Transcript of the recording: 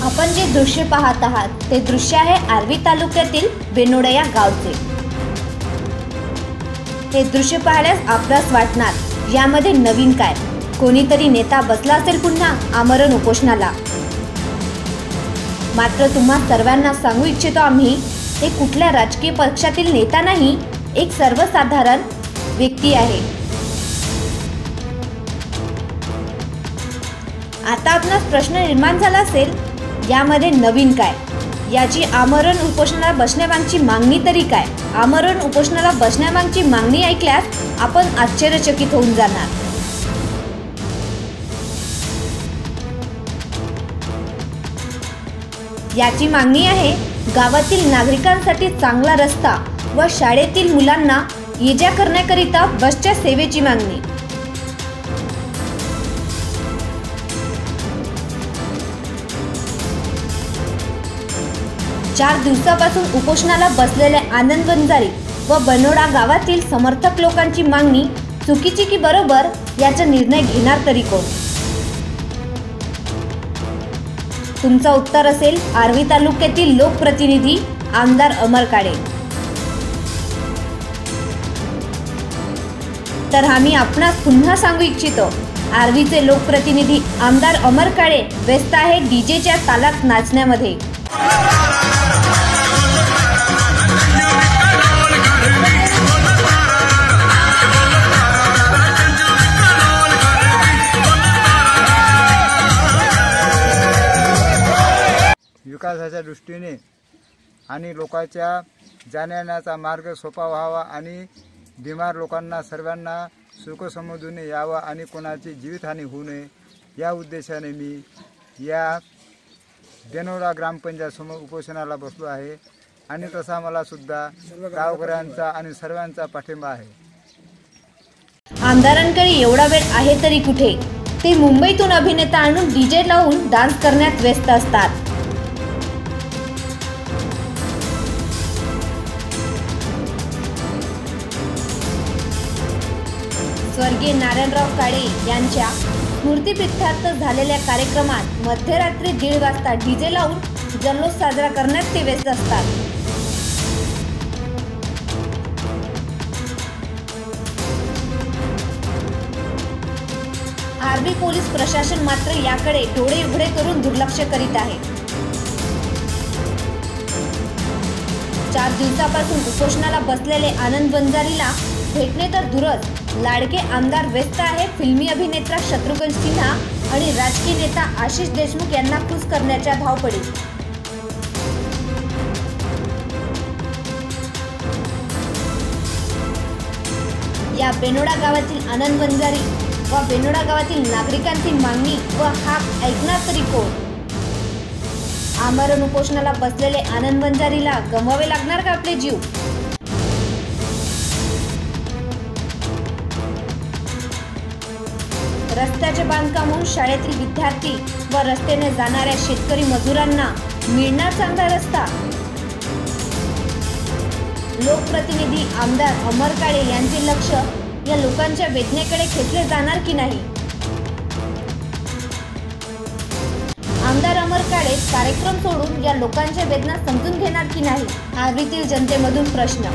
आपण जे दृश्य पाहत आहात ते दृश्य आहे आर्वी तालुक्यातील बेनोडा या गावचे। हे दृश्य पाहिल्यास आपल्यास वाटणार यामध्ये नवीन काय, कोणीतरी नेता बसला असेल पुन्हा आमरण उपोषणाला। मात्र तुम्हा सर्वांना सांगू इच्छितो आम्ही हे कुठल्या राजकीय पक्षातील नेता नाही, एक सर्वसाधारण व्यक्ती आहे। आता आपणास प्रश्न निर्माण झाला असेल यामध्ये नवीन काय, याची आमरण उपोषणाला बसण्यामागची मागणी तरी काय। आमरण उपोषणाला बसण्यामागची मागणी ऐकल्यास आपण आश्चर्यचकित होऊन जाणार। याची मागणी आहे गावातील नागरिकांसाठी चांगला रस्ता व शाळेतील मुलांना ये-जा करण्याकरिता बसच्या सेवेची मागणी। चार दिवसापासून उपोषणाला बसलेले आनंद वंजारी व बेनोडा गावातील समर्थक लोकांची मागणी चुकीची की बरोबर याचा निर्णय घेणार तरी कोण। तुमचा उत्तर असेल आर्वी तालुक्यातील लोकप्रतिनिधी आमदार अमर काळे। तर आम्ही आपणास पुन्हा सांगू इच्छितो आर्वीचे लोकप्रतिनिधी आमदार अमर काळे व्यस्त आहे डीजेच्या तालात नाचण्यामध्ये। विकासाच्या दृष्टीने आणि लोकांच्या जाण्याचा मार्ग सोपा व्हावा आणि बिमार लोकांना सर्वांना सुखसमृद्धीने यावा आणि कोणाची जीवितहानी होऊ नये या उद्देशाने मी या बेनोडा ग्रामपंचायत समोर उपोषणाला बसलो आहे आणि तसा मला सुद्धा गावकऱ्यांचा आणि सर्वांचा पाठिंबा आहे। आमदारांकडे एवढा वेळ आहे तरी कुठे, ते मुंबईतून अभिनेता आणून डीजे लावून डान्स करण्यात व्यस्त असतात। स्वर्गीय नारायणराव काळे यांच्या स्मृतिप्रित्यर्थ झालेल्या कार्यक्रमात मध्यरात्री 1:30 वाजता डीजे लावून जल्लोष साजरा करण्यात ते व्यस्त असतात। आर्वी पोलीस प्रशासन मात्र याकडे डोळे उघडे करून दुर्लक्ष करीत आहे। 4 दिवसापासून उपोषणाला बसलेले आनंद वंजारीला भेटणे तर दूरच, लाडके आमदार व्यस्त आहे फिल्मी अभिनेता शत्रुघ्न सिन्हा आणि राजकीय नेता आशिष देशमुख यांना खुश करण्याच्या धावपळीत। या बेनोडा गावातील आनंद वंजारी व बेनोडा गावातील नागरिकांची मागणी व हाक ऐकणार तरी कोण। आमरण उपोषणाला बसलेले आनंद वंजारीला गमवावे लागणार का आपले जीव। रस्त्याचे बांधकाम होऊन शाळेतील विद्यार्थी व रस्त्याने जाणाऱ्या शेतकरी मजुरांना मिळणार चांगला रस्ता। लोकप्रतिनिधी आमदार अमर काळे यांचे लक्ष या लोकांच्या वेदनेकडे खेचले जाणार की नाही। आमदार अमर काळे कार्यक्रम सोडून या लोकांच्या वेदना समजून घेणार की नाही, आर्वीतील जनतेमधून प्रश्न।